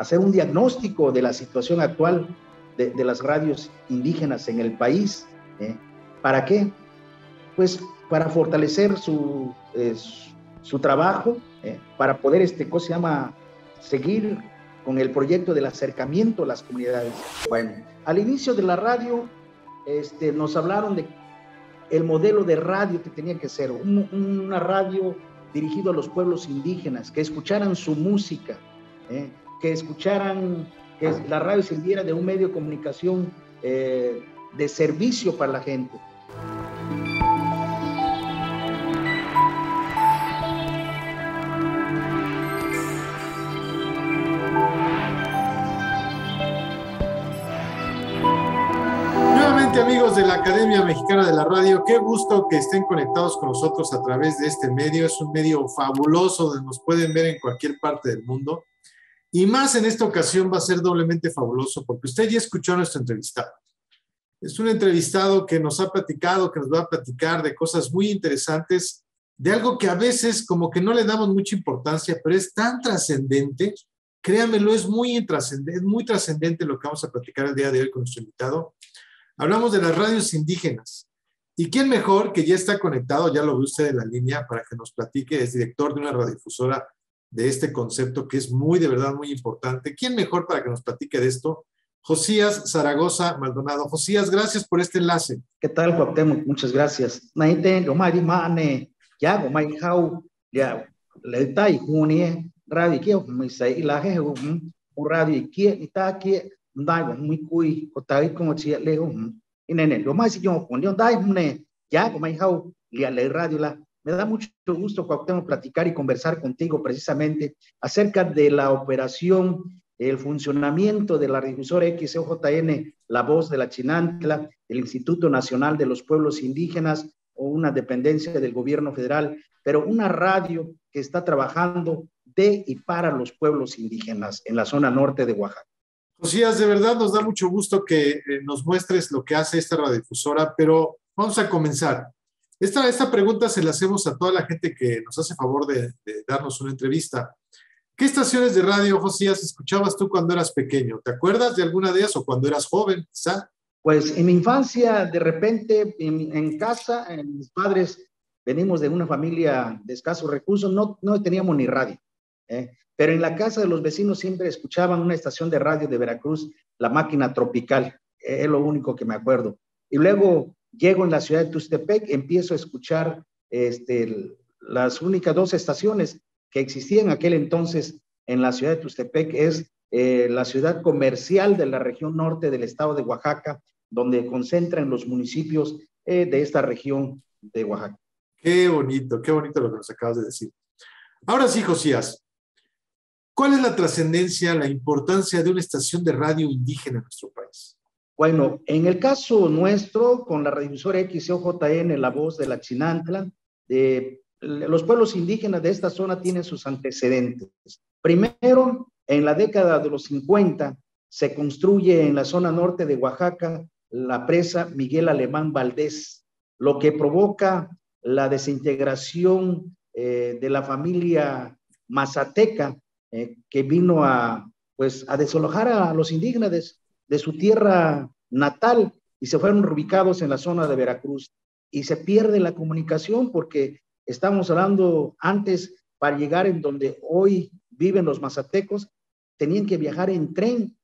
hacer un diagnóstico de la situación actual de las radios indígenas en el país. ¿Para qué? Pues para fortalecer su trabajo, para poder, ¿cómo se llama?, seguir con el proyecto del acercamiento a las comunidades. Bueno, al inicio de la radio, nos hablaron de el modelo de radio que tenía que ser, una radio dirigida a los pueblos indígenas, que escucharan su música, que escucharan, que la radio sirviera de un medio de comunicación de servicio para la gente. Amigos de la Academia Mexicana de la Radio, qué gusto que estén conectados con nosotros a través de este medio. Es un medio fabuloso donde nos pueden ver en cualquier parte del mundo, y más en esta ocasión va a ser doblemente fabuloso porque usted ya escuchó a nuestro entrevistado. Es un entrevistado que nos ha platicado, que nos va a platicar de cosas muy interesantes, de algo que a veces como que no le damos mucha importancia, pero es tan trascendente. Créanmelo, es muy trascendente lo que vamos a platicar el día de hoy con nuestro invitado. Hablamos de las radios indígenas. ¿Y quién mejor que ya está conectado, ya lo ve usted en la línea, para que nos platique? Es director de una radiodifusora de este concepto que es de verdad muy importante. ¿Quién mejor para que nos platique de esto? Josías Zaragoza Maldonado. Josías, gracias por este enlace. ¿Qué tal, Cuauhtémoc? Muchas gracias. Me da mucho gusto, Cuauhtémoc, platicar y conversar contigo precisamente acerca de la operación, el funcionamiento de la radiodifusora XEUJN, La Voz de la Chinantla, el Instituto Nacional de los Pueblos Indígenas, o una dependencia del gobierno federal, pero una radio que está trabajando de y para los pueblos indígenas en la zona norte de Oaxaca. Josías, de verdad nos da mucho gusto que nos muestres lo que hace esta radiodifusora, pero vamos a comenzar. Esta pregunta se la hacemos a toda la gente que nos hace favor de darnos una entrevista. ¿Qué estaciones de radio, Josías, escuchabas tú cuando eras pequeño? ¿Te acuerdas de alguna de ellas o cuando eras joven, quizá? Pues en mi infancia, de repente, en casa, mis padres, venimos de una familia de escasos recursos, no teníamos ni radio, pero en la casa de los vecinos siempre escuchaban una estación de radio de Veracruz, La Máquina Tropical, es lo único que me acuerdo. Y luego llego en la ciudad de Tuxtepec, empiezo a escuchar las únicas dos estaciones que existían en aquel entonces en la ciudad de Tuxtepec, es la ciudad comercial de la región norte del estado de Oaxaca, donde concentran los municipios de esta región de Oaxaca. Qué bonito lo que nos acabas de decir. Ahora sí, Josías, ¿cuál es la trascendencia, la importancia de una estación de radio indígena en nuestro país? Bueno, en el caso nuestro, con la radiodifusora XEUJN, La Voz de la Chinantla, los pueblos indígenas de esta zona tienen sus antecedentes. Primero, en la década de los 50, se construye en la zona norte de Oaxaca la presa Miguel Alemán Valdés, lo que provoca la desintegración de la familia mazateca que vino a desalojar a los indígenas de su tierra natal y se fueron ubicados en la zona de Veracruz. Y se pierde la comunicación porque estamos hablando antes, para llegar en donde hoy viven los mazatecos, tenían que viajar en tren.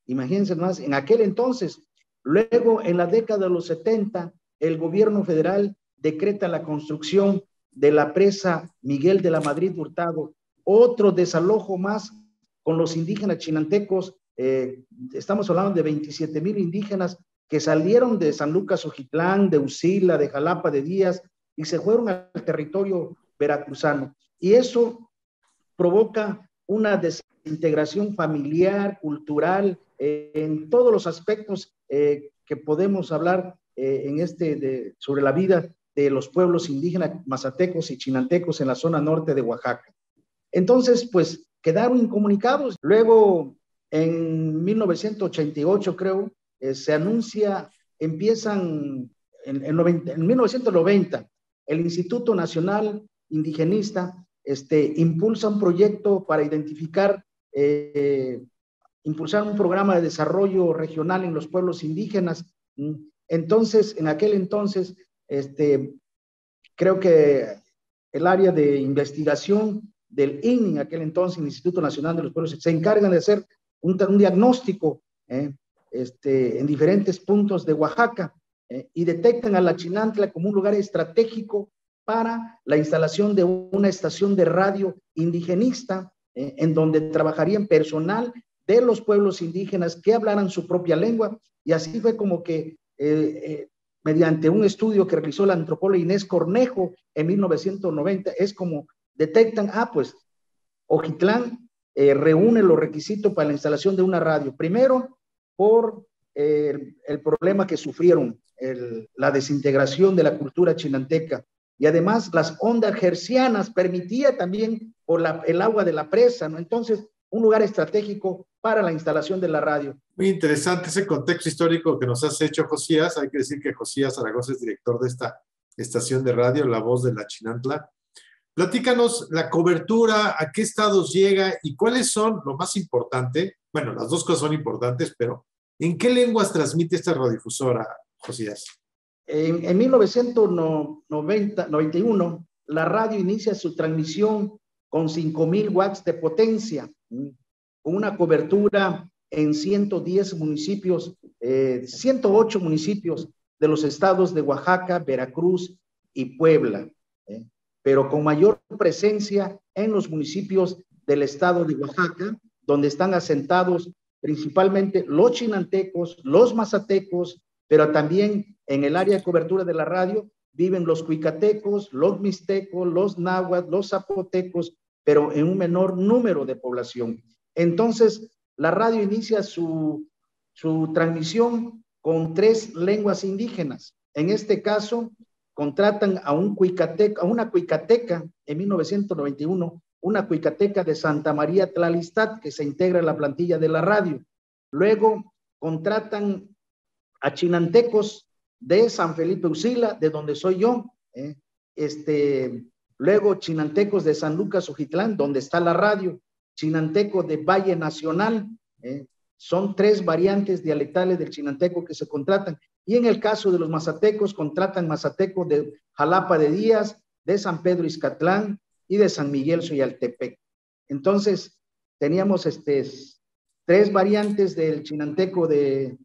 Imagínense más, en aquel entonces. Luego, en la década de los 70, el gobierno federal decreta la construcción de la presa Miguel de la Madrid Hurtado, otro desalojo más con los indígenas chinantecos. Estamos hablando de 27,000 indígenas que salieron de San Lucas Ojitlán, de Usila, de Jalapa de Díaz, y se fueron al territorio veracruzano. Y eso provoca una desintegración familiar, cultural, en todos los aspectos que podemos hablar sobre la vida de los pueblos indígenas mazatecos y chinantecos en la zona norte de Oaxaca. Entonces, pues, quedaron incomunicados. Luego, en 1988, creo, se anuncia, empiezan en 1990, el Instituto Nacional Indigenista impulsa un proyecto para identificar impulsar un programa de desarrollo regional en los pueblos indígenas. Entonces, en aquel entonces, creo que el área de investigación del INI, en aquel entonces, el Instituto Nacional de los Pueblos, se encargan de hacer un diagnóstico en diferentes puntos de Oaxaca y detectan a la Chinantla como un lugar estratégico para la instalación de una estación de radio indigenista en donde trabajarían personal de los pueblos indígenas que hablaran su propia lengua, y así fue como que mediante un estudio que realizó la antropóloga Inés Cornejo en 1990, es como detectan, pues Ojitlán reúne los requisitos para la instalación de una radio. Primero, por el problema que sufrieron, la desintegración de la cultura chinanteca, y además las ondas hercianas permitía también por el agua de la presa, ¿no? Entonces, un lugar estratégico para la instalación de la radio. Muy interesante ese contexto histórico que nos has hecho, Josías. Hay que decir que Josías Zaragoza es director de esta estación de radio, La Voz de la Chinantla. Platícanos la cobertura, a qué estados llega y cuáles son lo más importante. Bueno, las dos cosas son importantes, pero ¿en qué lenguas transmite esta radiodifusora, Josías? En 1991, la radio inicia su transmisión con 5,000 watts de potencia, con una cobertura en 110 municipios, 108 municipios de los estados de Oaxaca, Veracruz y Puebla, pero con mayor presencia en los municipios del estado de Oaxaca, donde están asentados principalmente los chinantecos, los mazatecos, pero también en el área de cobertura de la radio viven los cuicatecos, los mixtecos, los náhuatl, los zapotecos, pero en un menor número de población. Entonces, la radio inicia su transmisión con 3 lenguas indígenas. En este caso, contratan a una cuicateca en 1991, una cuicateca de Santa María Tlalistát, que se integra en la plantilla de la radio. Luego contratan a chinantecos de San Felipe Ucila, de donde soy yo, luego chinantecos de San Lucas Ojitlán, donde está la radio, chinanteco de Valle Nacional, son 3 variantes dialectales del chinanteco que se contratan, y en el caso de los mazatecos, contratan mazateco de Jalapa de Díaz, de San Pedro Izcatlán y de San Miguel Xoyaltepec. Entonces, teníamos 3 variantes del chinanteco de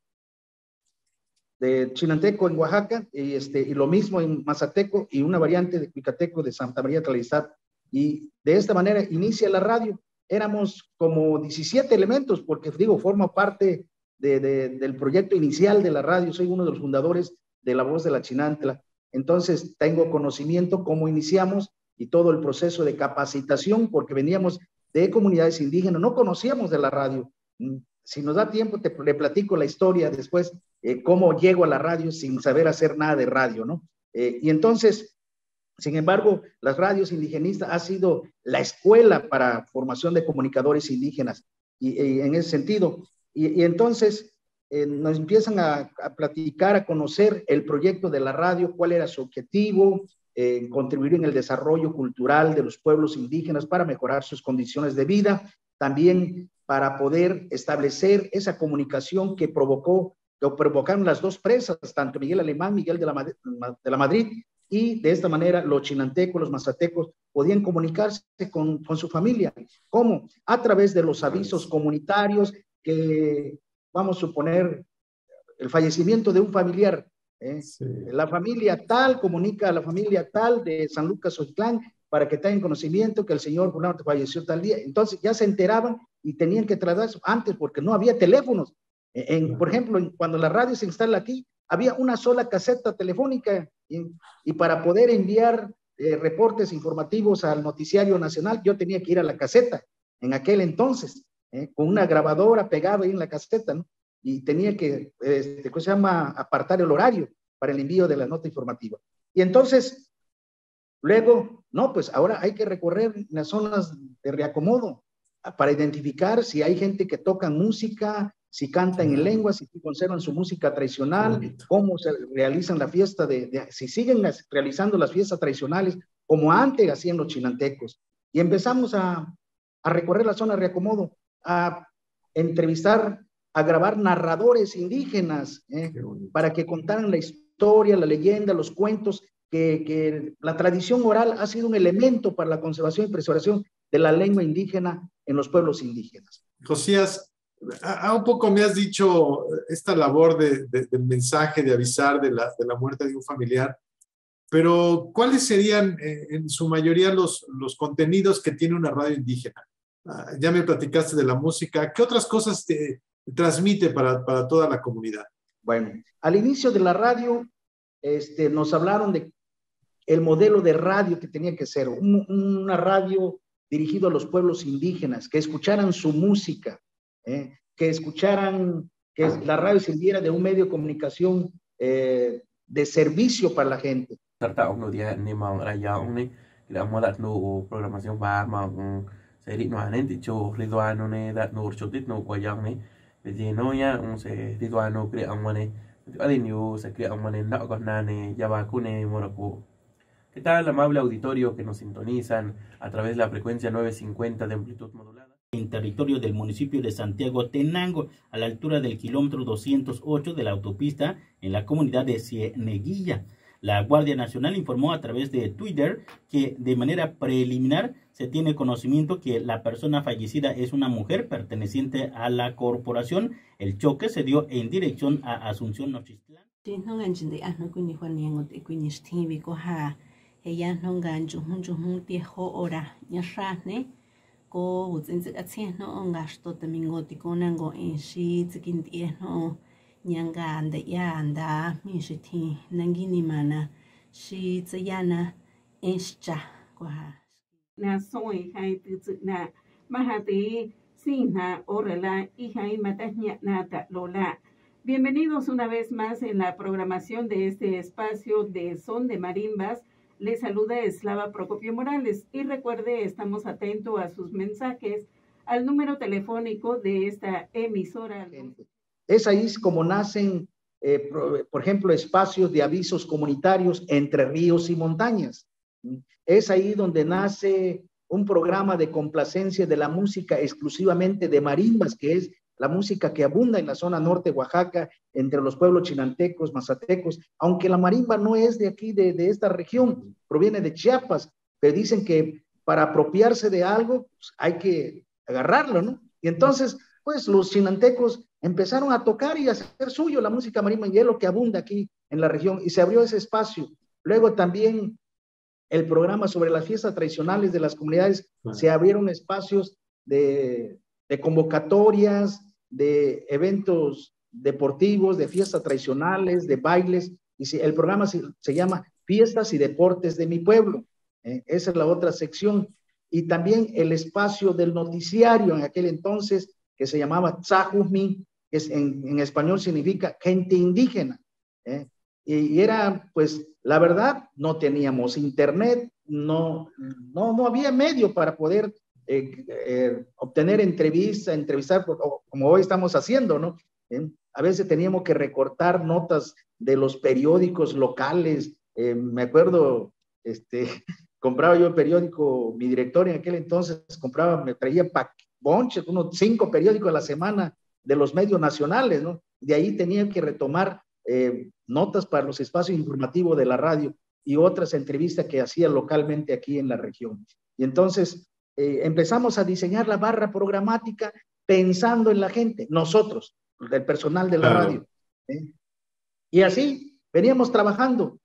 chinanteco en Oaxaca, y lo mismo en mazateco, y una variante de cuicateco de Santa María Tlalistát. Y de esta manera inicia la radio. Éramos como 17 elementos, porque digo, forma parte del proyecto inicial de la radio. Soy uno de los fundadores de La Voz de la Chinantla. Entonces, tengo conocimiento cómo iniciamos y todo el proceso de capacitación, porque veníamos de comunidades indígenas, no conocíamos de la radio. Si nos da tiempo, le platico la historia después, cómo llego a la radio sin saber hacer nada de radio, ¿no? Y entonces, sin embargo, las radios indigenistas ha sido la escuela para formación de comunicadores indígenas, y en ese sentido. Y entonces nos empiezan a platicar, a conocer el proyecto de la radio, cuál era su objetivo, contribuir en el desarrollo cultural de los pueblos indígenas para mejorar sus condiciones de vida, también para poder establecer esa comunicación que provocaron las 2 presas, tanto Miguel Alemán, Miguel de la Madrid, y de esta manera los chinantecos, los mazatecos podían comunicarse con su familia. ¿Cómo? A través de los avisos comunitarios, que vamos a suponer el fallecimiento de un familiar. Sí. La familia tal comunica a la familia tal de San Lucas Ojitlán para que tengan conocimiento que el señor fulano falleció tal día. Entonces ya se enteraban y tenían que tratar eso antes, porque no había teléfonos. Por ejemplo, cuando la radio se instala aquí, había una sola caseta telefónica, y para poder enviar reportes informativos al noticiario nacional, yo tenía que ir a la caseta en aquel entonces, con una grabadora pegada ahí en la caseta, ¿no? Y tenía que, ¿cómo se llama?, apartar el horario para el envío de la nota informativa. Y entonces, luego, no, pues ahora hay que recorrer las zonas de reacomodo para identificar si hay gente que toca música, si cantan en lenguas, si conservan su música tradicional, cómo se realizan la fiesta, si siguen realizando las fiestas tradicionales, como antes hacían los chinantecos. Y empezamos a recorrer la zona de reacomodo. a entrevistar, a grabar narradores indígenas, para que contaran la historia, la leyenda, los cuentos, que la tradición oral ha sido un elemento para la conservación y preservación de la lengua indígena en los pueblos indígenas. Josías, un poco me has dicho esta labor del mensaje, de avisar de la muerte de un familiar, pero ¿cuáles serían en su mayoría los contenidos que tiene una radio indígena? Ya me platicaste de la música. ¿Qué otras cosas te transmite para toda la comunidad? Bueno, al inicio de la radio nos hablaron de el modelo de radio que tenía que ser, una radio dirigido a los pueblos indígenas, que escucharan su música, que escucharan, que la radio sirviera de un medio de comunicación de servicio para la gente. Seri no anen dicho Ridwano ne dat nur chotit no kwayang ne no ya un se Ridwano crea amane alin yo se crea amane na konane yabakune morako. ¿Qué tal, amable auditorio que nos sintonizan a través de la frecuencia 950 de amplitud modulada? En territorio del municipio de Santiago Tenango, a la altura del kilómetro 208 de la autopista en la comunidad de Cieneguilla. La Guardia Nacional informó a través de Twitter que de manera preliminar se tiene conocimiento que la persona fallecida es una mujer perteneciente a la corporación. El choque se dio en dirección a Asunción, Nochistlán. Nyanga anda ya anda mishiti nangini mana shi tsayana escha kwa na soy hai tu na mahati sina orela y hai matanya nata lola. Bienvenidos una vez más en la programación de este espacio de Son de Marimbas. Les saluda Eslava Procopio Morales y recuerde, estamos atentos a sus mensajes al número telefónico de esta emisora. Es ahí como nacen, por ejemplo, espacios de avisos comunitarios entre ríos y montañas. Es ahí donde nace un programa de complacencia de la música exclusivamente de marimbas, que es la música que abunda en la zona norte de Oaxaca, entre los pueblos chinantecos, mazatecos, aunque la marimba no es de aquí, de esta región, proviene de Chiapas, pero dicen que para apropiarse de algo pues, hay que agarrarlo, ¿no? Y entonces, pues los chinantecos empezaron a tocar y a hacer suyo la música marimba, y es lo que abunda aquí en la región, y se abrió ese espacio. Luego también el programa sobre las fiestas tradicionales de las comunidades, se abrieron espacios de convocatorias, de eventos deportivos, de fiestas tradicionales, de bailes, y el programa se llama Fiestas y Deportes de mi Pueblo. Esa es la otra sección. Y también el espacio del noticiario en aquel entonces, que se llamaba Tzahumi, que en español significa gente indígena. Y era, pues, la verdad, no teníamos internet, no había medio para poder obtener entrevistar, como hoy estamos haciendo, ¿no? A veces teníamos que recortar notas de los periódicos locales. Me acuerdo, compraba yo el periódico, mi director en aquel entonces me traía bonches, unos 5 periódicos a la semana de los medios nacionales, ¿no? De ahí tenía que retomar notas para los espacios informativos de la radio y otras entrevistas que hacía localmente aquí en la región. Y entonces empezamos a diseñar la barra programática pensando en la gente, nosotros, el personal de la radio. Y así veníamos trabajando,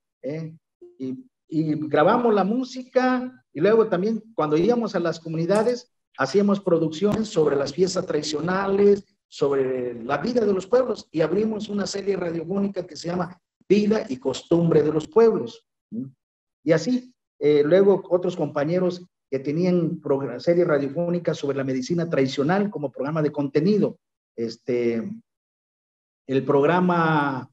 y grabamos la música, y luego también cuando íbamos a las comunidades hacíamos producciones sobre las fiestas tradicionales, sobre la vida de los pueblos, y abrimos una serie radiofónica que se llama Vida y Costumbre de los Pueblos. Y así, luego otros compañeros que tenían series radiofónicas sobre la medicina tradicional como programa de contenido. El programa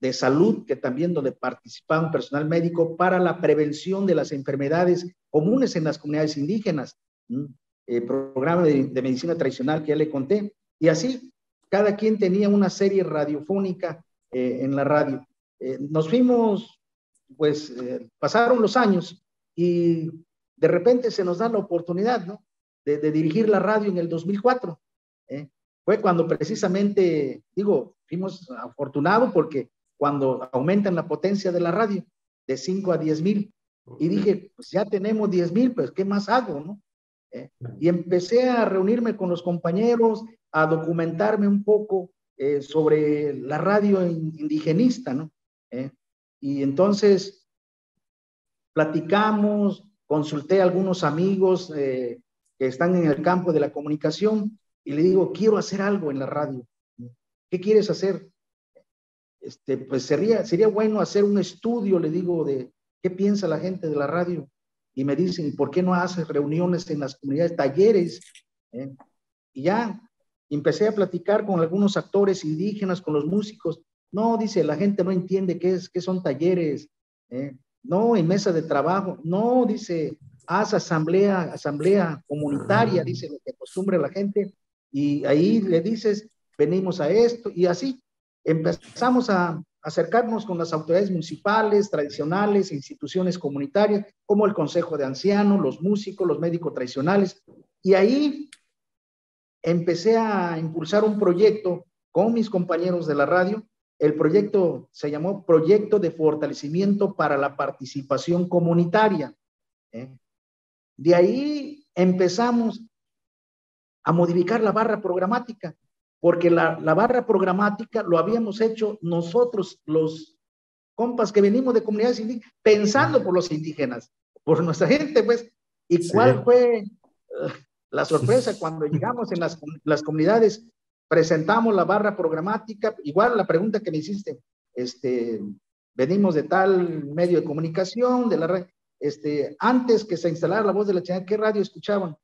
de salud, que también donde participaba un personal médico para la prevención de las enfermedades comunes en las comunidades indígenas. Programa de medicina tradicional que ya le conté, y así cada quien tenía una serie radiofónica en la radio. Nos fuimos, pues pasaron los años y de repente se nos da la oportunidad, ¿no? de dirigir la radio en el 2004. Fue cuando precisamente, digo, fuimos afortunados porque cuando aumentan la potencia de la radio de 5 a 10,000, y dije, pues ya tenemos 10,000, pues ¿qué más hago, no? Y empecé a reunirme con los compañeros, a documentarme un poco sobre la radio indigenista, ¿no? Y entonces platicamos, consulté a algunos amigos que están en el campo de la comunicación y le digo, quiero hacer algo en la radio. ¿Qué quieres hacer? Pues sería bueno hacer un estudio, le digo, de qué piensa la gente de la radio. Y me dicen, ¿por qué no haces reuniones en las comunidades, talleres? Y ya empecé a platicar con algunos actores indígenas, con los músicos. No, dice, la gente no entiende qué son talleres. No, en mesa de trabajo. No, dice, haz asamblea comunitaria, dice, lo que acostumbre la gente. Y ahí le dices, venimos a esto, y así empezamos a acercarnos con las autoridades municipales, tradicionales, instituciones comunitarias, como el Consejo de Ancianos, los músicos, los médicos tradicionales, y ahí empecé a impulsar un proyecto con mis compañeros de la radio. El proyecto se llamó Proyecto de Fortalecimiento para la Participación Comunitaria. De ahí empezamos a modificar la barra programática, porque la barra programática lo habíamos hecho nosotros, los compas que venimos de comunidades indígenas, pensando por los indígenas, por nuestra gente, pues. ¿Y cuál fue la sorpresa cuando llegamos en las comunidades? Presentamos la barra programática, igual la pregunta que me hiciste, venimos de tal medio de comunicación, de la red, antes que se instalara La Voz de la Chinantla, ¿qué radio escuchaban?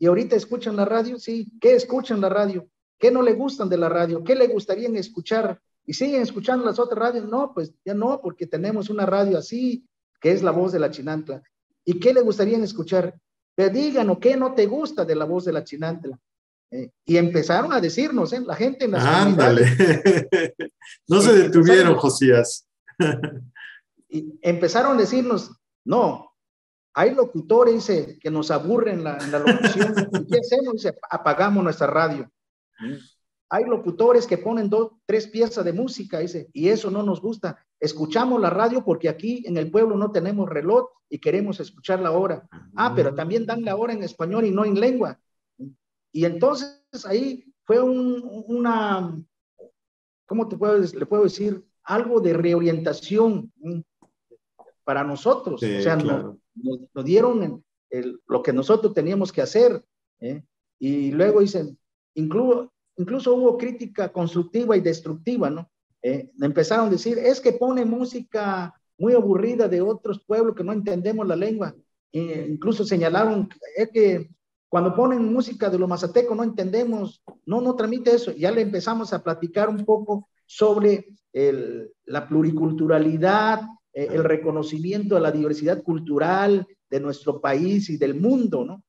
¿Y ahorita escuchan la radio? Sí. ¿Qué escuchan la radio? ¿Qué no le gustan de la radio? ¿Qué le gustaría escuchar? ¿Y siguen escuchando las otras radios? No, pues ya no, porque tenemos una radio así, que es La Voz de la Chinantla. ¿Y qué le gustaría escuchar? Pero díganos, ¿qué no te gusta de La Voz de la Chinantla? Y empezaron a decirnos, la gente en las comunidades. No se detuvieron, Josías. Y empezaron a decirnos, no, hay locutores, dice, que nos aburren en la locución. ¿Y qué hacemos? Dice, apagamos nuestra radio. Hay locutores que ponen 2, 3 piezas de música, dice, y eso no nos gusta. Escuchamos la radio porque aquí en el pueblo no tenemos reloj y queremos escuchar la hora. Pero también dan la hora en español y no en lengua. Y entonces ahí fue una, ¿cómo le puedo decir? Algo de reorientación para nosotros. Sí, o sea, claro. nos dieron lo que nosotros teníamos que hacer. Y luego dicen, incluso hubo crítica constructiva y destructiva, ¿no? Empezaron a decir, es que pone música muy aburrida de otros pueblos que no entendemos la lengua. Incluso señalaron que cuando ponen música de los mazatecos no entendemos, no transmite eso. Ya le empezamos a platicar un poco sobre la pluriculturalidad, el reconocimiento de la diversidad cultural de nuestro país y del mundo, ¿no?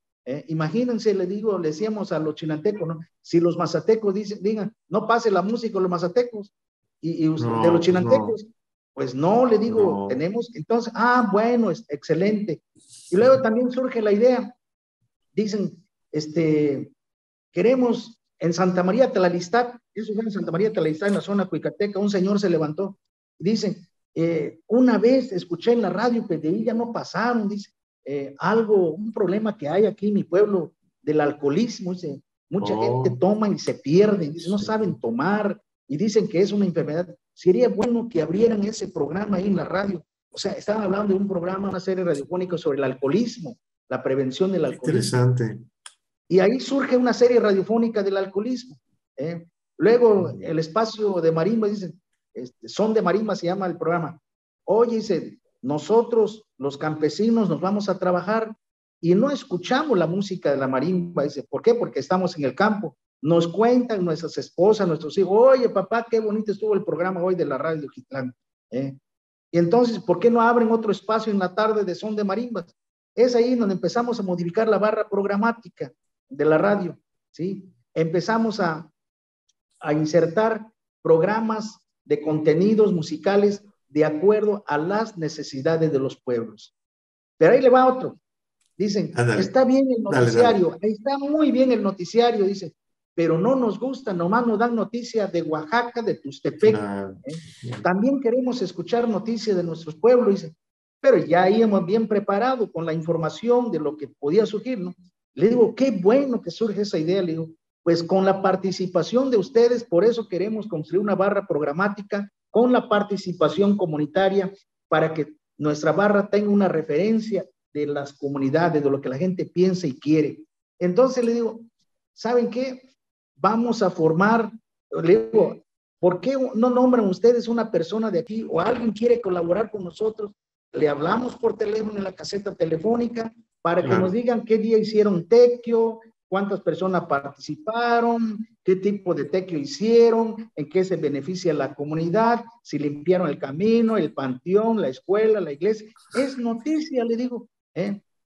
Imagínense, le decíamos a los chinantecos, ¿no? Si los mazatecos digan, no pase la música de los mazatecos, y no, de los chinantecos, no. Pues no, le digo, no. Tenemos, entonces, bueno, es excelente. Y luego también surge la idea, dicen, queremos en Santa María Tlalistán, eso fue en Santa María Tlalistán, en la zona cuicateca, un señor se levantó, y dicen, una vez escuché en la radio que de ahí ya no pasaron, dice, un problema que hay aquí en mi pueblo del alcoholismo, dice, mucha gente toma y se pierde, dice, no saben tomar, y dicen que es una enfermedad. Sería bueno que abrieran ese programa ahí en la radio. O sea, estaban hablando de un programa, una serie radiofónica sobre el alcoholismo, la prevención del alcoholismo. Interesante. Y ahí surge una serie radiofónica del alcoholismo. Luego, el espacio de marimba, dicen, Son de Marimba se llama el programa. Oye, dice, nosotros, los campesinos, nos vamos a trabajar y no escuchamos la música de la marimba. Dice, ¿por qué? Porque estamos en el campo. Nos cuentan nuestras esposas, nuestros hijos, oye, papá, qué bonito estuvo el programa hoy de la radio de Ojitlán. Y entonces, ¿por qué no abren otro espacio en la tarde de Son de Marimbas? Es ahí donde empezamos a modificar la barra programática de la radio, ¿sí? Empezamos a insertar programas de contenidos musicales de acuerdo a las necesidades de los pueblos. Pero ahí le va otro. Dicen, Ándale. está bien el Dale, noticiario, ahí está muy bien el noticiario, dicen, pero no nos gusta, nomás nos dan noticias de Oaxaca, de Tustepec. También queremos escuchar noticias de nuestros pueblos, dicen, pero ya íbamos bien preparados con la información de lo que podía surgir, ¿no? Le digo, qué bueno que surge esa idea, le digo, pues con la participación de ustedes, por eso queremos construir una barra programática con la participación comunitaria para que nuestra barra tenga una referencia de las comunidades, de lo que la gente piensa y quiere. Entonces le digo, ¿saben qué? Vamos a formar, le digo, ¿por qué no nombran ustedes una persona de aquí o alguien quiere colaborar con nosotros? Le hablamos por teléfono en la caseta telefónica para que nos digan qué día hicieron tequio, cuántas personas participaron, qué tipo de tequio hicieron, en qué se beneficia la comunidad, si limpiaron el camino, el panteón, la escuela, la iglesia. Es noticia, le digo,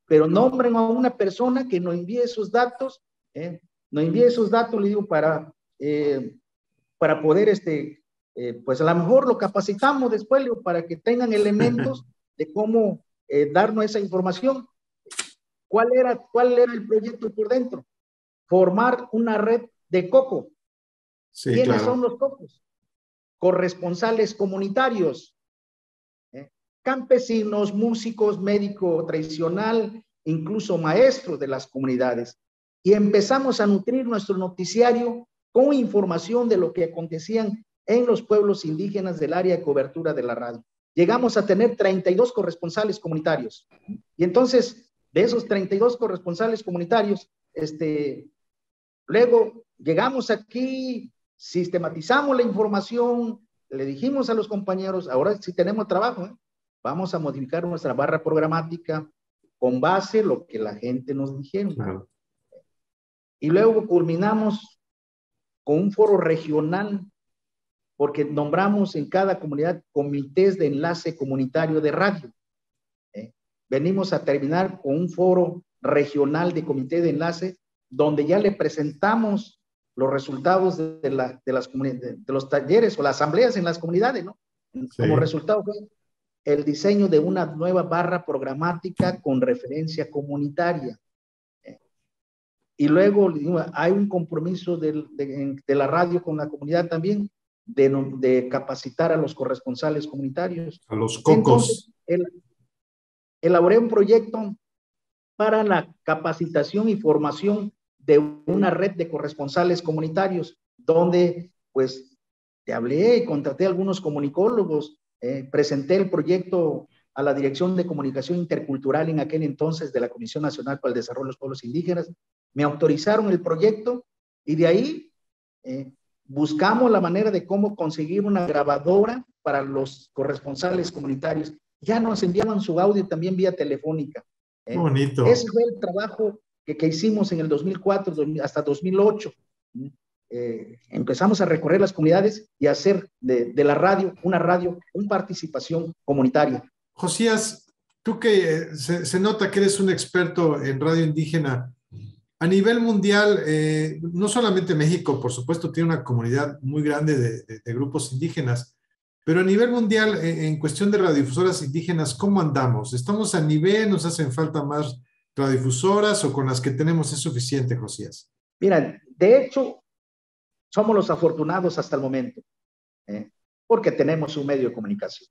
pero nombren a una persona que nos envíe esos datos, nos envíe esos datos, le digo, para poder, pues a lo mejor lo capacitamos después, le digo, para que tengan elementos de cómo darnos esa información. ¿Cuál era el proyecto por dentro? Formar una red de coco. Sí, ¿quiénes son los cocos? Corresponsales comunitarios, campesinos, músicos, médico tradicional, incluso maestros de las comunidades. Y empezamos a nutrir nuestro noticiario con información de lo que acontecían en los pueblos indígenas del área de cobertura de la radio. Llegamos a tener 32 corresponsales comunitarios. Y entonces, de esos 32 corresponsales comunitarios, luego llegamos aquí, sistematizamos la información, le dijimos a los compañeros, ahora sí tenemos trabajo, vamos a modificar nuestra barra programática con base en lo que la gente nos dijeron. Claro. Y luego culminamos con un foro regional, porque nombramos en cada comunidad comités de enlace comunitario de radio. Venimos a terminar con un foro regional de comité de enlace, donde ya le presentamos los resultados de los talleres o las asambleas en las comunidades, ¿no? Sí. Como resultado fue el diseño de una nueva barra programática con referencia comunitaria. Y luego hay un compromiso de la radio con la comunidad también, de capacitar a los corresponsales comunitarios. A los cocos. Entonces, elaboré un proyecto para la capacitación y formación de una red de corresponsales comunitarios, donde pues te hablé y contraté a algunos comunicólogos, presenté el proyecto a la Dirección de Comunicación Intercultural en aquel entonces de la Comisión Nacional para el Desarrollo de los Pueblos Indígenas, me autorizaron el proyecto y de ahí buscamos la manera de cómo conseguir una grabadora para los corresponsales comunitarios. Ya nos enviaban su audio también vía telefónica. Bonito. Ese fue el trabajo que hicimos en el 2004 hasta 2008. Empezamos a recorrer las comunidades y a hacer de la radio, una participación comunitaria. Josías, tú que se nota que eres un experto en radio indígena, a nivel mundial, no solamente México, por supuesto, tiene una comunidad muy grande de grupos indígenas, pero a nivel mundial, en cuestión de radiodifusoras indígenas, ¿cómo andamos? ¿Estamos a nivel? ¿Nos hacen falta más radiodifusoras o con las que tenemos es suficiente, Josías? Mira, de hecho, somos los afortunados hasta el momento, porque tenemos un medio de comunicación.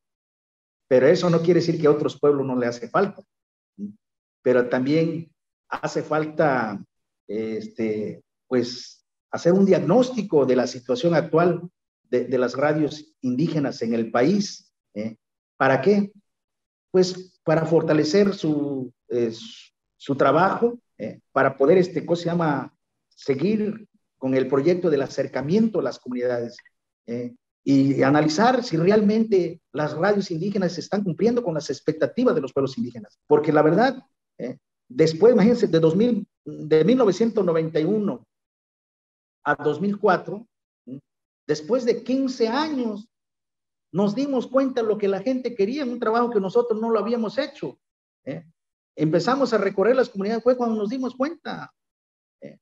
Pero eso no quiere decir que a otros pueblos no le hace falta. Pero también hace falta, pues, hacer un diagnóstico de la situación actual de las radios indígenas en el país. ¿Para qué? Pues para fortalecer su trabajo, para poder, seguir con el proyecto del acercamiento a las comunidades y analizar si realmente las radios indígenas están cumpliendo con las expectativas de los pueblos indígenas. Porque la verdad, después, imagínense, de 1991 a 2004, después de 15 años, nos dimos cuenta de lo que la gente quería, un trabajo que nosotros no lo habíamos hecho. Empezamos a recorrer las comunidades, fue cuando nos dimos cuenta.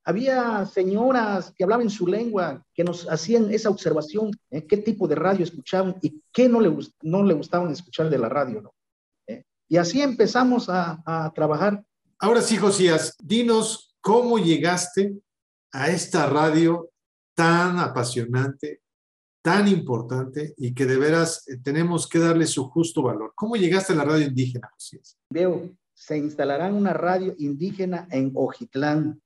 Había señoras que hablaban en su lengua, que nos hacían esa observación, qué tipo de radio escuchaban y qué no le gustaban escuchar de la radio, ¿no? Y así empezamos a trabajar Ahora sí, Josías, dinos cómo llegaste a esta radio tan apasionante, tan importante y que de veras tenemos que darle su justo valor. ¿Cómo llegaste a la radio indígena, Josías? Veo, se instalará una radio indígena en Ojitlán.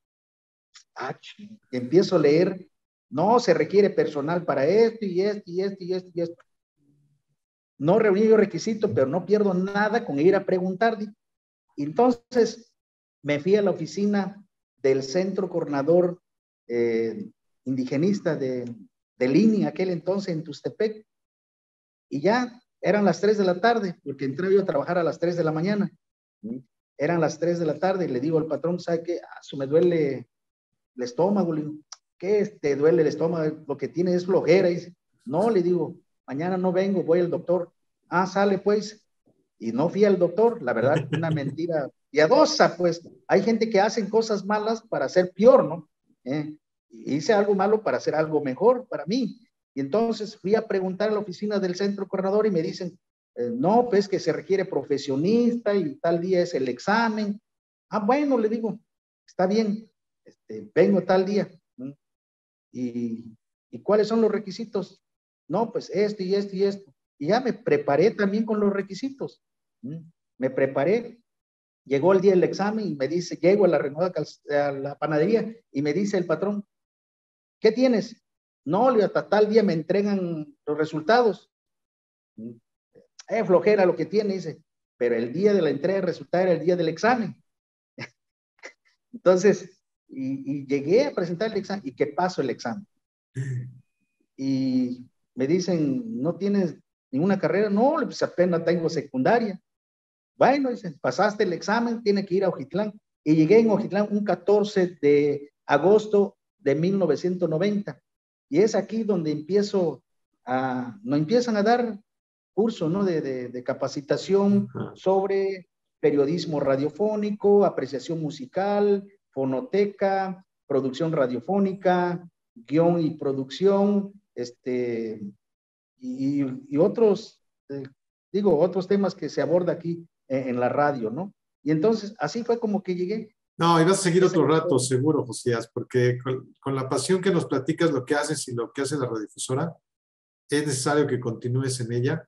Empiezo a leer, no, se requiere personal para esto y esto y esto y esto y esto. No reuní yo requisitos, pero no pierdo nada con ir a preguntar. Entonces me fui a la oficina del Centro Coordinador Indigenista del INI, aquel entonces en Tustepec, y ya eran las 3 de la tarde, porque entré yo a trabajar a las 3 de la mañana. Eran las 3 de la tarde y le digo al patrón, ¿sabe qué? Me duele el estómago. Le digo, ¿qué te duele el estómago? Lo que tiene es flojera. Y dice, no, le digo, mañana no vengo, voy al doctor. Ah, sale pues. Y no fui al doctor, la verdad, una mentira piadosa, pues. Hay gente que hacen cosas malas para ser peor, ¿no? Hice algo malo para hacer algo mejor para mí. Y entonces fui a preguntar a la oficina del Centro Coordinador y me dicen, no, pues que se requiere profesionista y tal día es el examen. Ah, bueno, le digo, está bien, vengo tal día. ¿Y cuáles son los requisitos? No, pues esto y esto y esto. Y ya me preparé también con los requisitos. Me preparé. Llegó el día del examen y me dice, llego a la panadería y me dice el patrón, ¿qué tienes? No, hasta tal día me entregan los resultados. Flojera lo que tiene, dice, pero el día de la entrega de resultados era el día del examen. Entonces, y llegué a presentar el examen, ¿y qué pasó el examen? Y me dicen, ¿no tienes ninguna carrera? No, pues apenas tengo secundaria. Bueno, dicen, pasaste el examen, tiene que ir a Ojitlán. Y llegué en Ojitlán un 14 de agosto de 1990. Y es aquí donde nos empiezan a dar curso, ¿no? de capacitación sobre periodismo radiofónico, apreciación musical, fonoteca, producción radiofónica, guión y producción, y otros, otros temas que se aborda aquí en la radio, ¿no? Y entonces, así fue como que llegué. No, y vas a seguir otro rato, seguro, Josías, porque con la pasión que nos platicas lo que haces y lo que hace la radiodifusora, es necesario que continúes en ella.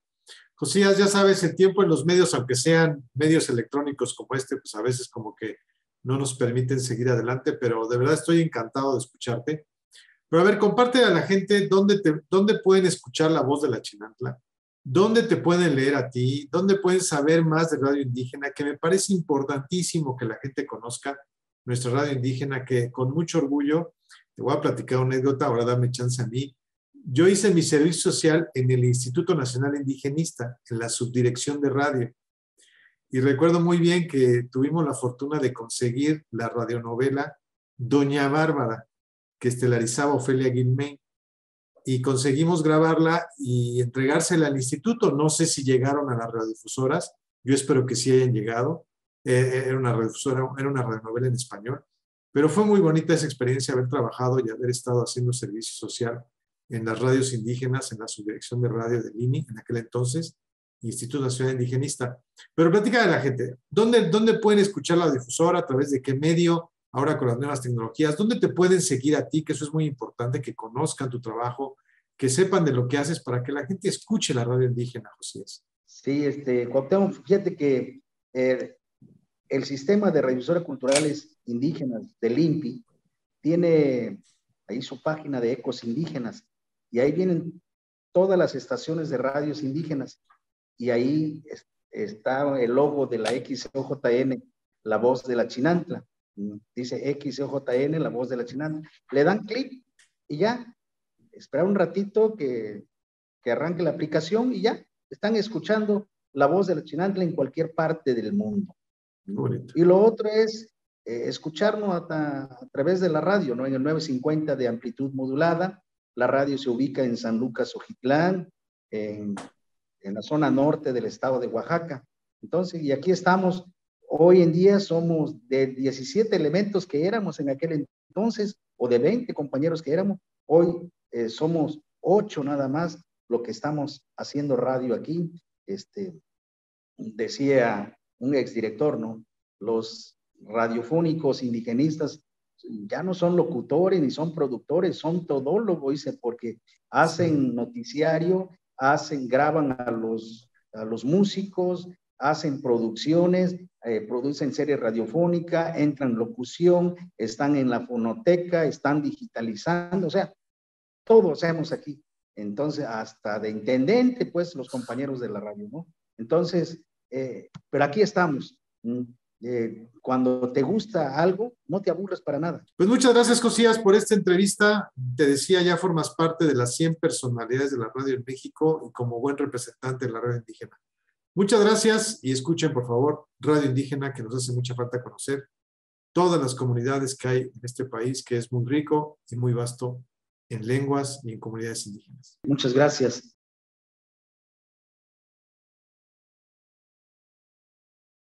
Josías, ya sabes, el tiempo en los medios, aunque sean medios electrónicos como este, pues a veces como que no nos permiten seguir adelante, pero de verdad estoy encantado de escucharte. Pero a ver, comparte a la gente dónde pueden escuchar la voz de la Chinantla, dónde te pueden leer a ti, dónde pueden saber más de radio indígena, que me parece importantísimo que la gente conozca nuestra radio indígena, que con mucho orgullo, te voy a platicar una anécdota, ahora dame chance a mí. Yo hice mi servicio social en el Instituto Nacional Indigenista, en la subdirección de radio. Y recuerdo muy bien que tuvimos la fortuna de conseguir la radionovela Doña Bárbara, que estelarizaba Ofelia Guilmain. Y conseguimos grabarla y entregársela al instituto. No sé si llegaron a las radiodifusoras. Yo espero que sí hayan llegado. Era una radiodifusora, era una radionovela en español. Pero fue muy bonita esa experiencia, haber trabajado y haber estado haciendo servicio social en las radios indígenas, en la subdirección de radio del INI, en aquel entonces, Instituto Nacional Indigenista. Pero platica de la gente, ¿dónde pueden escuchar la difusora? ¿A través de qué medio? Ahora con las nuevas tecnologías, ¿dónde te pueden seguir a ti? Que eso es muy importante, que conozcan tu trabajo, que sepan de lo que haces para que la gente escuche la radio indígena, Josías. Sí, Cuauhtémoc, fíjate que el sistema de radiofusoras culturales indígenas del INPI tiene ahí su página de ecos indígenas y ahí vienen todas las estaciones de radios indígenas y ahí está el logo de la XOJN, la voz de la Chinantla. Dice XOJN, la voz de la Chinantla. Le dan clic y ya, esperar un ratito que arranque la aplicación y ya, están escuchando la voz de la Chinantla en cualquier parte del mundo. Y lo otro es escucharnos a través de la radio, ¿no? En el 950 de amplitud modulada. La radio se ubica en San Lucas, Ojitlán, en la zona norte del estado de Oaxaca. Entonces, y aquí estamos. Hoy en día somos de 17 elementos que éramos en aquel entonces, o de 20 compañeros que éramos. Hoy somos 8 nada más lo que estamos haciendo radio aquí. Decía un exdirector, ¿no? Los radiofónicos indigenistas ya no son locutores ni son productores, son todólogos, dice, porque hacen noticiario, graban a los músicos, hacen producciones, producen series radiofónicas, entran en locución, están en la fonoteca, están digitalizando, o sea, todo hacemos aquí. Entonces, hasta de intendente, pues, los compañeros de la radio, ¿no? Entonces, pero aquí estamos. Cuando te gusta algo, no te aburres para nada. Pues muchas gracias, Josías, por esta entrevista. Te decía, ya formas parte de las 100 personalidades de la radio en México y como buen representante de la radio indígena. Muchas gracias y escuchen, por favor, Radio Indígena, que nos hace mucha falta conocer todas las comunidades que hay en este país, que es muy rico y muy vasto en lenguas y en comunidades indígenas. Muchas gracias.